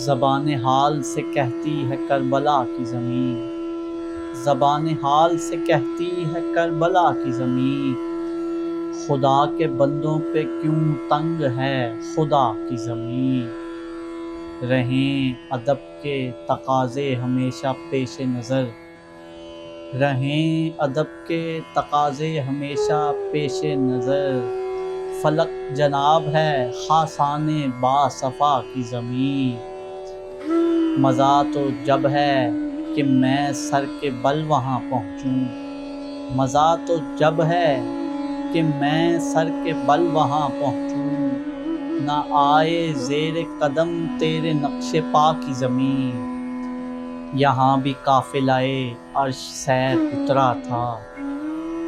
زبان حال سے کہتی ہے کربلا کی زمین، زبان حال سے کہتی ہے کربلا کی زمین، خدا کے بندوں پہ کیوں تنگ ہے خدا کی زمین۔ رہیں ادب کے تقاضے ہمیشہ پیش نظر، رہیں ادب کے تقاضے ہمیشہ پیش نظر، فلک جناب ہے خاصان باصفا کی زمین۔ مزہ تو جب ہے کہ میں سر کے بل وہاں پہنچوں، مزہ تو جب ہے کہ میں سر کے بل وہاں پہنچوں، نہ آئے زیر قدم تیرے نقش پا کی زمین۔ یہاں بھی قافلہ عرش سیر اترا تھا،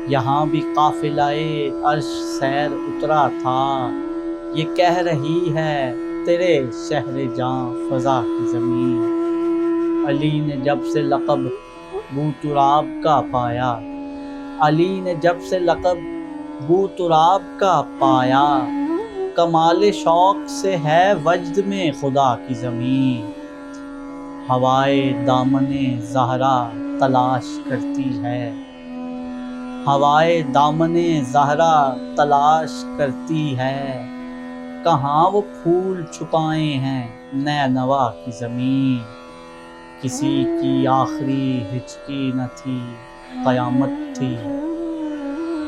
یہاں بھی قافلہ عرش سیر اترا تھا، یہ کہہ رہی ہے تیرے شہر جاں فضا کی زمین۔ علی نے جب سے لقب بو تراب کا پایا، علی نے جب سے لقب بو تراب کا پایا، کمال شوق سے ہے وجد میں خدا کی زمین۔ ہوائے دامن زہرا تلاش کرتی ہے، ہوائے دامن زہرا تلاش کرتی ہے، کہاں وہ پھول چھپائے ہیں نے نوا کی زمین۔ کسی کی آخری ہچکی نہ تھی قیامت تھی،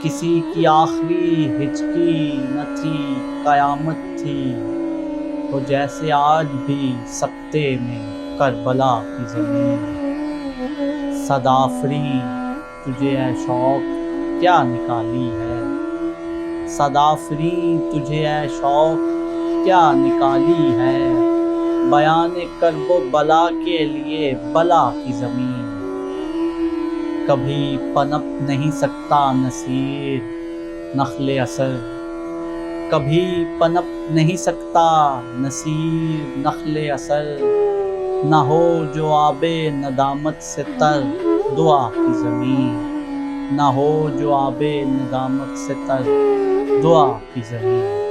کسی کی آخری ہچکی نہ تھی قیامت تھی، تو جیسے آج بھی سکتے میں کربلا کی زمین۔ صدافری تجھے اے شوق کیا نکالی ہے، صدافری تجھے اے شوق کیا نکالی ہے، بیان کرب و بلا کے لیے بلا کی زمین۔ کبھی پنپ نہیں سکتا نصیر نخل اثر، کبھی پنپ نہیں سکتا نصیر نخل اثر، نہ ہو جو آب ندامت سے تر دعا کی زمین، نہ ہو جو آب ندامت سے تر دعا کی زمین۔